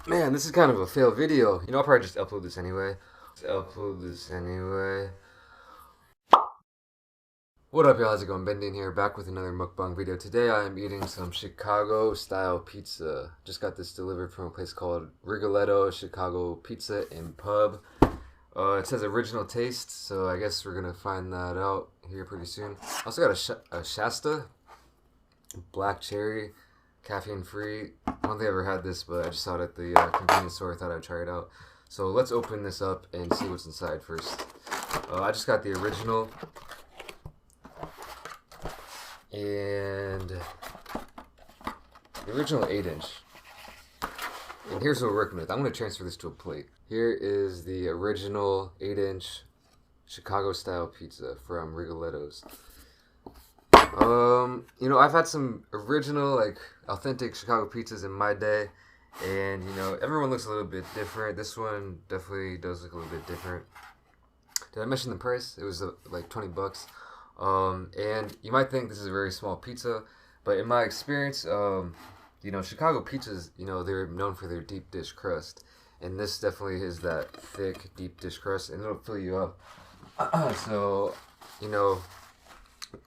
Man, this is kind of a fail video. You know, I'll probably just upload this anyway. What up, y'all? How's it going? BenDeen here, back with another mukbang video. Today I am eating some Chicago-style pizza. Just got this delivered from a place called Rigoletto Chicago Pizza and Pub. It says original taste, so I guess we're gonna find that out here pretty soon. Also got a Shasta, black cherry, caffeine free. I don't think I ever had this, but I just saw it at the convenience store. I thought I'd try it out. So let's open this up and see what's inside first. I just got the original, and the original 8-inch. And here's what we're working with. I'm going to transfer this to a plate. Here is the original 8-inch Chicago style pizza from Rigoletto's. You know, I've had some original, like, authentic Chicago pizzas in my day, and, you know, everyone looks a little bit different. This one definitely does look a little bit different. Did I mention the price? It was like 20 bucks. And you might think this is a very small pizza, but in my experience, you know, Chicago pizzas, you know, they're known for their deep dish crust, and this definitely is that thick, deep dish crust, and it'll fill you up. So, you know,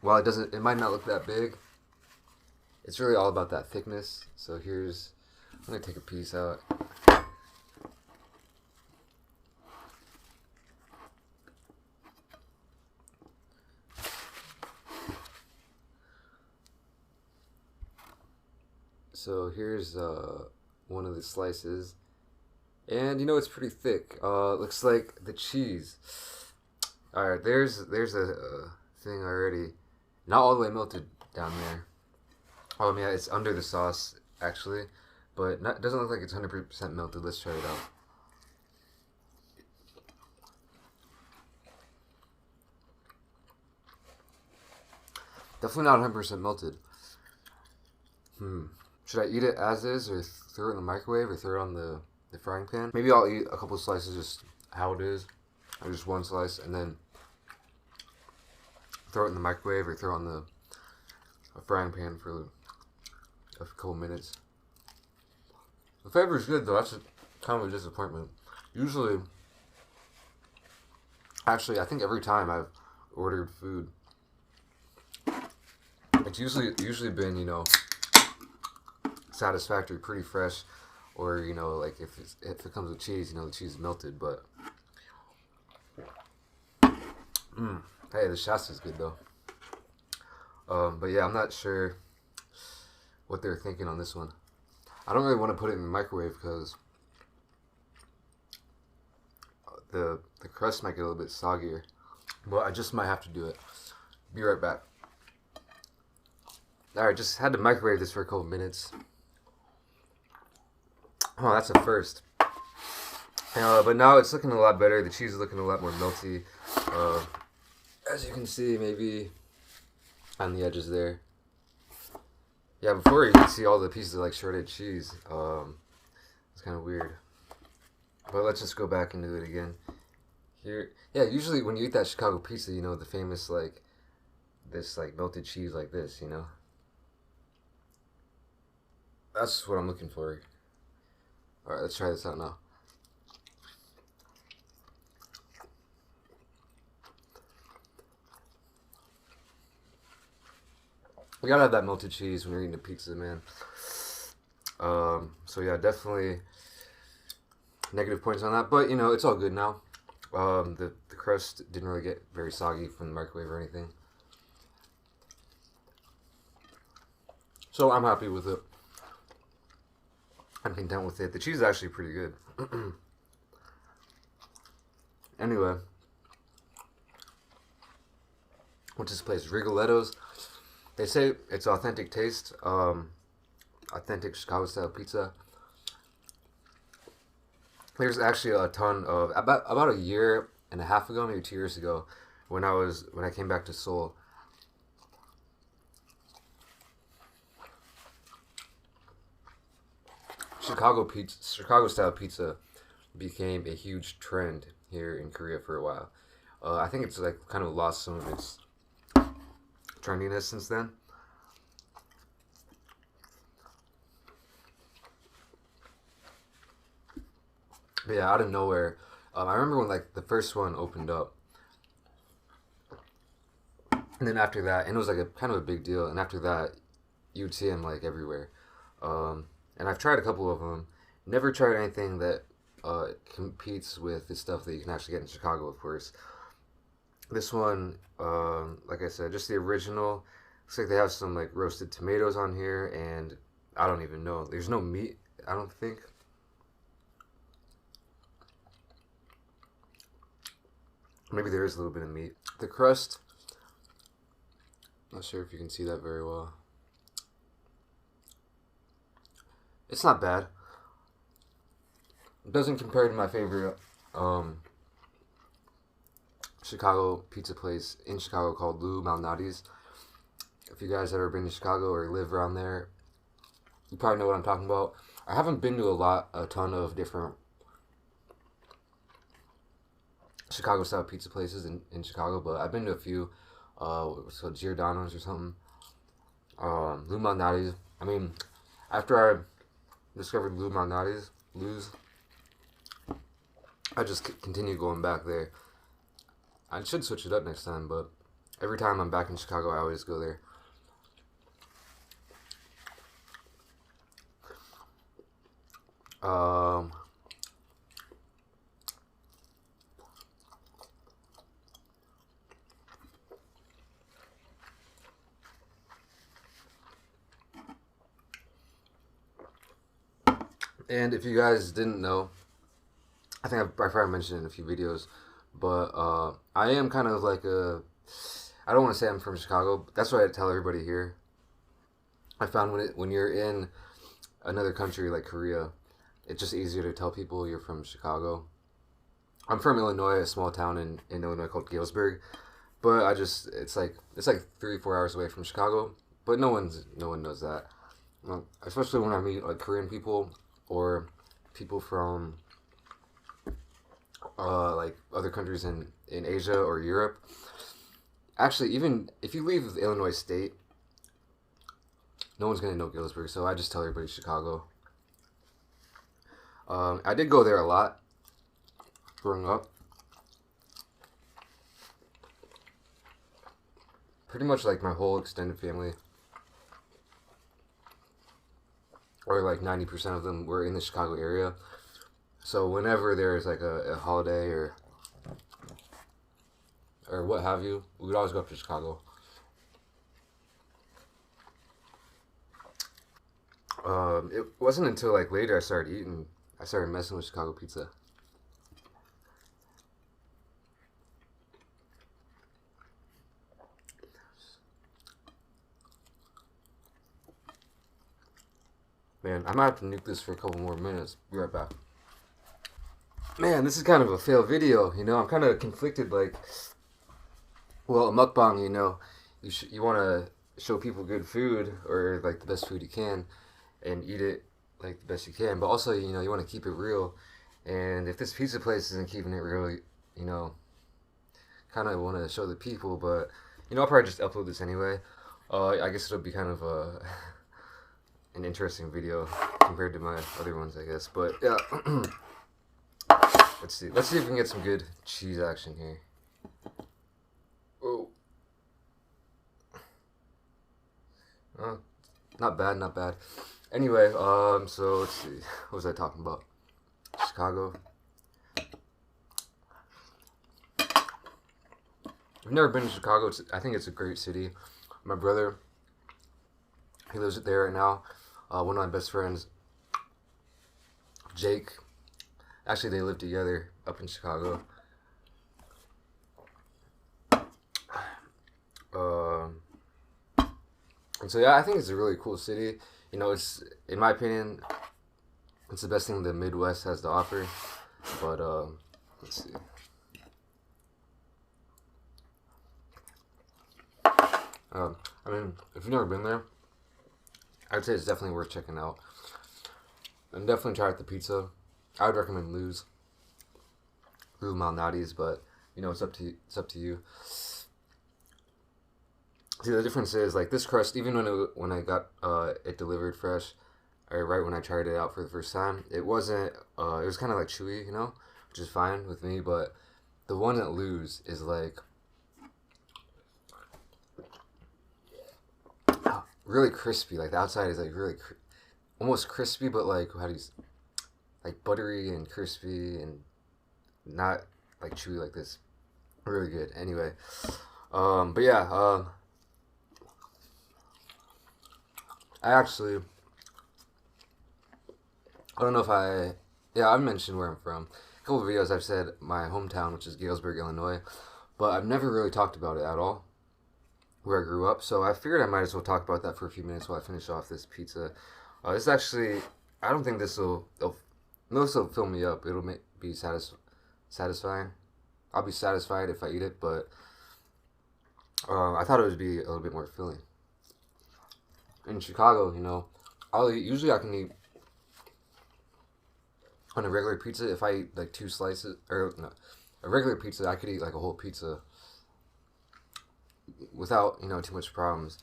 while it might not look that big, it's really all about that thickness. So I'm gonna take a piece out. So here's one of the slices, and you know it's pretty thick. Looks like the cheese. All right, there's a thing already, not all the way melted down there. Yeah, it's under the sauce actually, but doesn't look like it's 100% melted. Let's try it out. Definitely not 100% melted. Should I eat it as is, or throw it in the microwave, or throw it on the frying pan? Maybe I'll eat a couple slices just how it is, or just one slice, and then throw it in the microwave, or throw it on the frying pan for a couple minutes. The flavor is good though. That's kind of a disappointment. Usually, actually, I think every time I've ordered food, it's usually been, you know, satisfactory, pretty fresh, or, you know, like if it comes with cheese, you know, the cheese is melted. But hey, the Shasta is good though. But yeah, I'm not sure what they're thinking on this one. I don't really want to put it in the microwave because the crust might get a little bit soggier. But I just might have to do it. Be right back. Alright, just had to microwave this for a couple minutes. Oh, that's a first. But now it's looking a lot better. The cheese is looking a lot more melty. As you can see, maybe on the edges there. Yeah, before you could see all the pieces of like shredded cheese. It's kind of weird. But let's just go back and do it again. Here, yeah. Usually when you eat that Chicago pizza, you know the famous like this like melted cheese like this. You know, that's what I'm looking for. All right, let's try this out now. We gotta have that melted cheese when you're eating a pizza, man. So yeah, definitely negative points on that, but you know it's all good now. The crust didn't really get very soggy from the microwave or anything, so I'm happy with it. I'm content with it. The cheese is actually pretty good. Anyway, what's this place? Rigoletto's. They say it's authentic taste, authentic Chicago style pizza. There's actually a ton of about a year and a half ago, maybe 2 years ago, when I came back to Seoul. Chicago style pizza became a huge trend here in Korea for a while. I think it's like kind of lost some of its trendiness since then. But yeah, out of nowhere, I remember when like the first one opened up, and then after that, and it was like a kind of a big deal. And after that, you'd see them like everywhere. And I've tried a couple of them. Never tried anything that competes with the stuff that you can actually get in Chicago, of course. This one, like I said, just the original. Looks like they have some like roasted tomatoes on here, and I don't even know. There's no meat, I don't think. Maybe there is a little bit of meat. The crust, not sure if you can see that very well. It's not bad. It doesn't compare to my favorite Chicago pizza place in Chicago called Lou Malnati's. If you guys have ever been to Chicago or live around there, you probably know what I'm talking about. I haven't been to a ton of different Chicago style pizza places in Chicago, but I've been to a few. What's called Giordano's or something. Lou Malnati's. I mean, after I discovered Lou's, I just continue going back there. I should switch it up next time, but every time I'm back in Chicago, I always go there. And if you guys didn't know, I think I probably mentioned it in a few videos, but I am kind of like I don't want to say I'm from Chicago, but that's what I tell everybody here. I found when you're in another country like Korea, it's just easier to tell people you're from Chicago. I'm from Illinois, a small town in Illinois called Galesburg, but it's like 3 or 4 hours away from Chicago, but no one knows that. Especially when I meet like Korean people or people from like other countries in Asia or Europe. Actually, even if you leave Illinois State, no one's gonna know Galesburg, so I just tell everybody Chicago. I did go there a lot growing up. Pretty much like my whole extended family, or like 90% of them were in the Chicago area. So whenever there's like a holiday or what have you, we would always go up to Chicago. It wasn't until like later I started messing with Chicago pizza. Man, I might have to nuke this for a couple more minutes. Be right back. Man, this is kind of a fail video, you know. I'm kind of conflicted. Like, well, a mukbang, you know, you want to show people good food or like the best food you can, and eat it like the best you can. But also, you know, you want to keep it real. And if this pizza place isn't keeping it real, you know, kind of want to show the people. But you know, I'll probably just upload this anyway. I guess it'll be kind of an interesting video compared to my other ones, I guess. But yeah. Let's see if we can get some good cheese action here. Oh. Not bad. Anyway, so let's see. What was I talking about? Chicago. I've never been to Chicago. I think it's a great city. My brother, he lives there right now. One of my best friends, Jake. Actually, they live together up in Chicago. And so yeah, I think it's a really cool city. You know, it's, in my opinion, it's the best thing the Midwest has to offer. But let's see. I mean, if you've never been there, I'd say it's definitely worth checking out. And definitely try out the pizza. I would recommend Lou Malnati's, but you know, it's up to you. See, the difference is like this crust. Even when I got it delivered fresh, or right when I tried it out for the first time. It wasn't. It was kind of like chewy, you know, which is fine with me. But the one at Lou's is like really crispy. Like the outside is like really almost crispy, but like how do you like buttery and crispy and not like chewy like this. Really good. Anyway, but yeah, I actually I don't know if I've mentioned where I'm from. A couple of videos I've said my hometown, which is Galesburg, Illinois, but I've never really talked about it at all, where I grew up. So I figured I might as well talk about that for a few minutes while I finish off this pizza. This actually, I don't think this will fill me up. It'll be satisfying. I'll be satisfied if I eat it, but I thought it would be a little bit more filling. In Chicago, you know, usually I can eat on a regular pizza. If I eat like two slices, or no, a regular pizza, I could eat like a whole pizza without, you know, too much problems.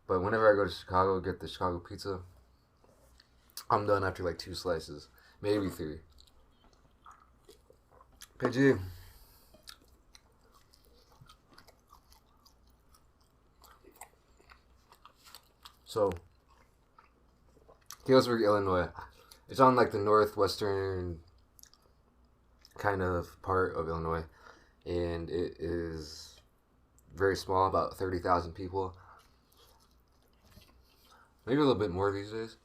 But whenever I go to Chicago, get the Chicago pizza, I'm done after like two slices, maybe three. PG. So, Galesburg, Illinois. It's on like the northwestern kind of part of Illinois, and it is very small, about 30,000 people. Maybe a little bit more these days.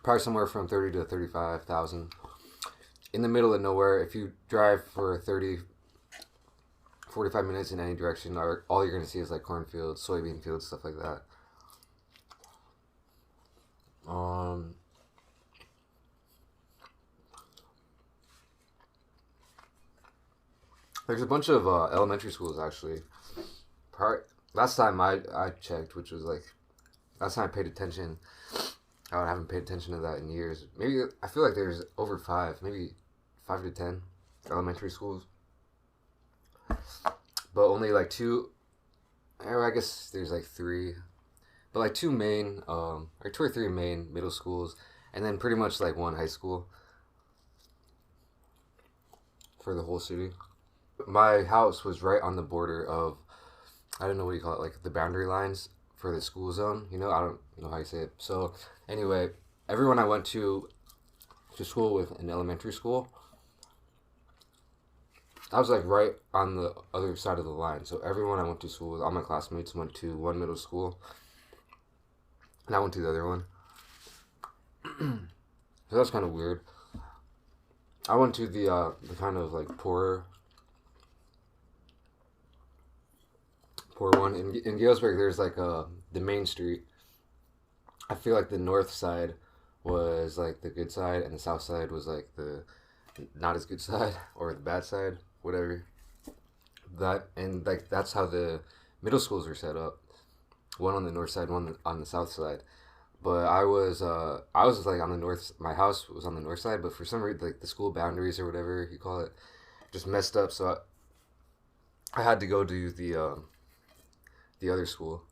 Probably somewhere from 30 to 35,000. In the middle of nowhere. If you drive for 45 minutes in any direction, all you're going to see is like cornfields, soybean fields, stuff like that. There's a bunch of elementary schools actually. Last time I checked, which was like last time I paid attention, I haven't paid attention to that in years. Maybe I feel like there's over maybe 5 to 10 elementary schools, but only like two. Or I guess there's like three, but like two main, or two or three main middle schools, and then pretty much like one high school for the whole city. My house was right on the border of, I don't know what you call it, like the boundary lines for the school zone. You know, I don't know how you say it. So anyway, everyone I went to school with in elementary school, I was like right on the other side of the line. So everyone I went to school with, all my classmates went to one middle school, and I went to the other one. So that's kind of weird. I went to the kind of like poor one. In Galesburg, there's like the main street. I feel like the north side was like the good side, and the south side was like the not as good side or the bad side, whatever. And like that's how the middle schools were set up. One on the north side, one on the south side. But I was like on the north. My house was on the north side, but for some reason, like the school boundaries or whatever you call it, just messed up. So I had to go to the other school.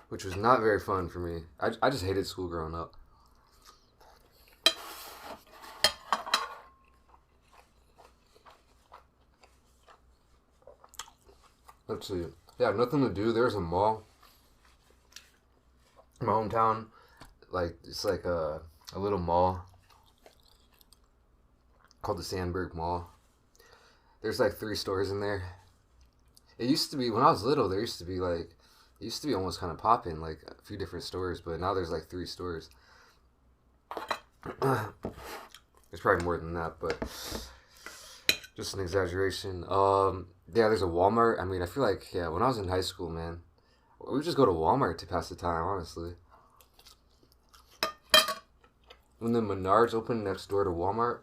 Which was not very fun for me. I just hated school growing up. Let's see. Yeah, nothing to do. There's a mall in my hometown. Like, it's like a little mall called the Sandburg Mall. There's like 3 stores in there. It used to be, when I was little, there used to be like, it used to be almost kind of popping, like a few different stores, but now there's like 3 stores. There's probably more than that, but just an exaggeration. Yeah, there's a Walmart. I mean, I feel like, yeah, when I was in high school, man, we would just go to Walmart to pass the time, honestly. When the Menards opened next door to Walmart,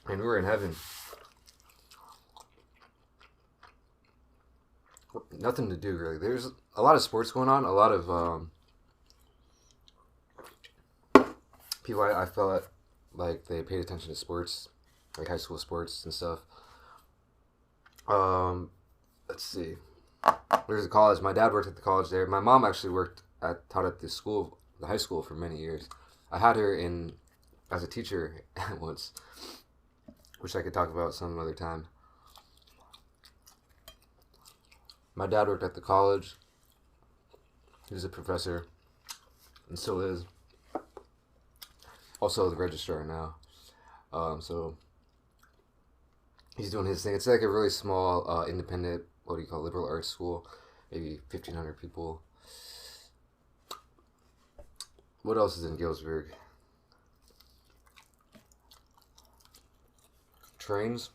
and we were in heaven. nothing to do really. There's a lot of sports going on. A lot of people I felt like they paid attention to sports, like high school sports and stuff. Let's see. There's a college. My dad worked at the college there. My mom actually taught at the high school for many years. I had her in as a teacher once, which I could talk about some other time. My dad worked at the college. He was a professor, and still is. Also the registrar now. So he's doing his thing. It's like a really small, independent, liberal arts school. Maybe 1,500 people. What else is in Galesburg? Trains.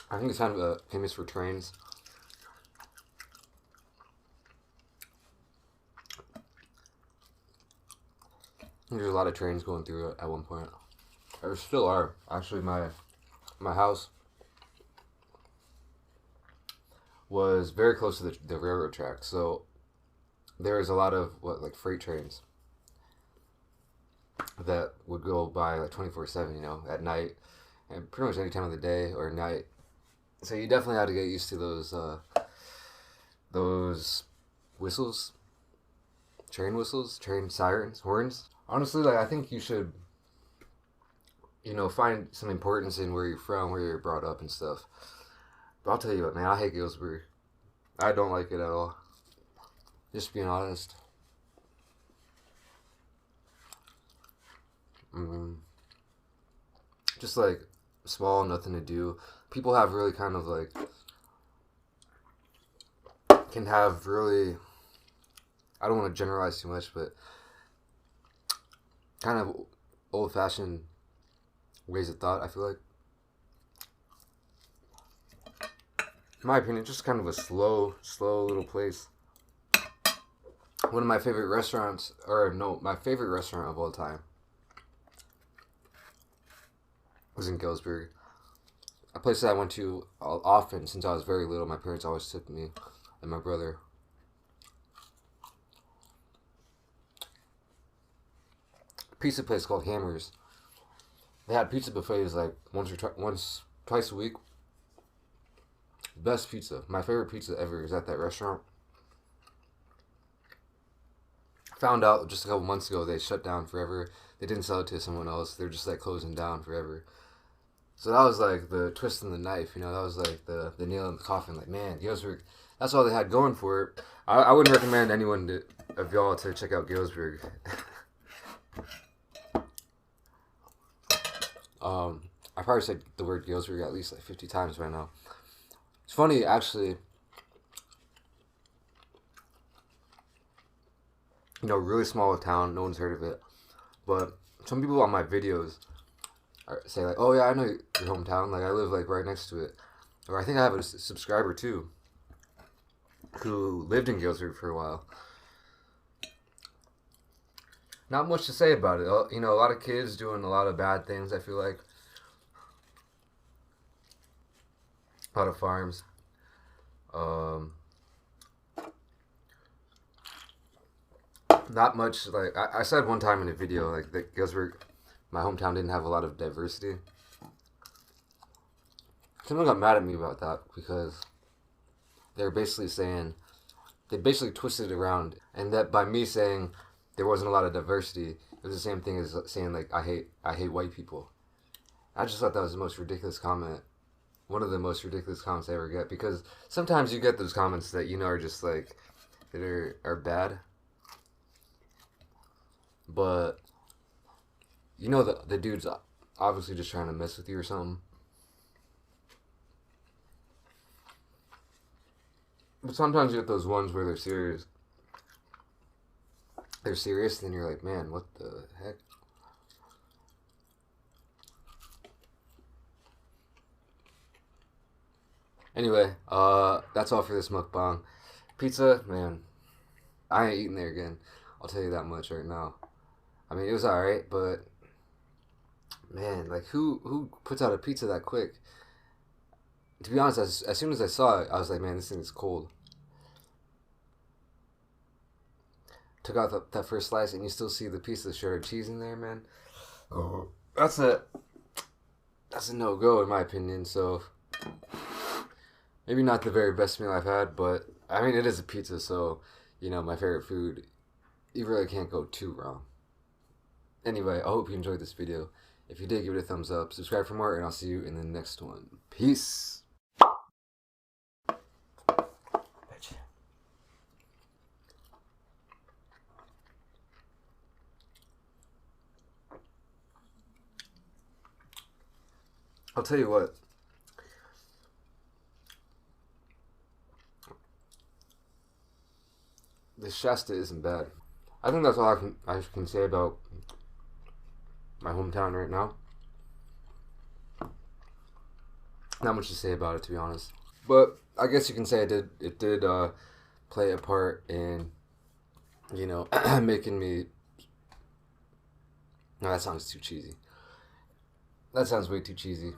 I think it's kind of famous for trains. There's a lot of trains going through it at one point. There still are. Actually, my house was very close to the railroad track, so there was a lot of freight trains that would go by like 24/7, at night, and pretty much any time of the day or night. So you definitely had to get used to those whistles, train sirens, horns. Honestly, I think you should, find some importance in where you're from, where you're brought up and stuff. But I'll tell you what, man, I hate Galesburg. I don't like it at all. Just being honest. Just small, nothing to do. People have really kind of can have really, I don't want to generalize too much, but kind of old-fashioned ways of thought, I feel like. In my opinion, just kind of a slow little place. One of my favorite restaurants, my favorite restaurant of all time was in Galesburg. A place that I went to often since I was very little. My parents always took me and my brother. Pizza place called Hammers. They had pizza buffets twice a week. Best pizza. My favorite pizza ever is at that restaurant. Found out just a couple months ago they shut down forever. They didn't sell it to someone else. They're just closing down forever. So that was the twist in the knife. That was the nail in the coffin. Man, Galesburg. That's all they had going for it. I wouldn't recommend anyone of y'all to check out Galesburg. I probably said the word Galesburg at least 50 times by now. It's funny, actually. Really small town, no one's heard of it. But some people on my videos say oh yeah, I know your hometown. I live right next to it. Or I think I have a subscriber too who lived in Galesburg for a while. Not much to say about it. A lot of kids doing a lot of bad things, I feel like. A lot of farms. Not much, I said one time in a video, that Galesburg, my hometown, didn't have a lot of diversity. Someone got mad at me about that because they basically twisted it around, and that by me saying there wasn't a lot of diversity, it was the same thing as saying I hate white people. I just thought that was the most ridiculous comment. One of the most ridiculous comments I ever get, because sometimes you get those comments that are just that are bad, but the dude's obviously just trying to mess with you or something. But sometimes you get those ones where they're serious. They're serious, and then you're man, what the heck? Anyway, that's all for this mukbang. Pizza, man, I ain't eating there again. I'll tell you that much right now. I mean, it was alright, but man, who puts out a pizza that quick? To be honest, as soon as I saw it, I was like, man, this thing is cold. Took out that first slice, and you still see the piece of shredded cheese in there, man. Oh, that's a no-go in my opinion. So maybe not the very best meal I've had, but I mean, it is a pizza, so you know, my favorite food. You really can't go too wrong. Anyway, I hope you enjoyed this video. If you did, give it a thumbs up, subscribe for more, and I'll see you in the next one. Peace. I'll tell you what. This Shasta isn't bad. I think that's all I can say about my hometown right now. Not much to say about it, to be honest. But I guess you can say it did play a part in, you know, making me. No, that sounds too cheesy. That sounds way too cheesy.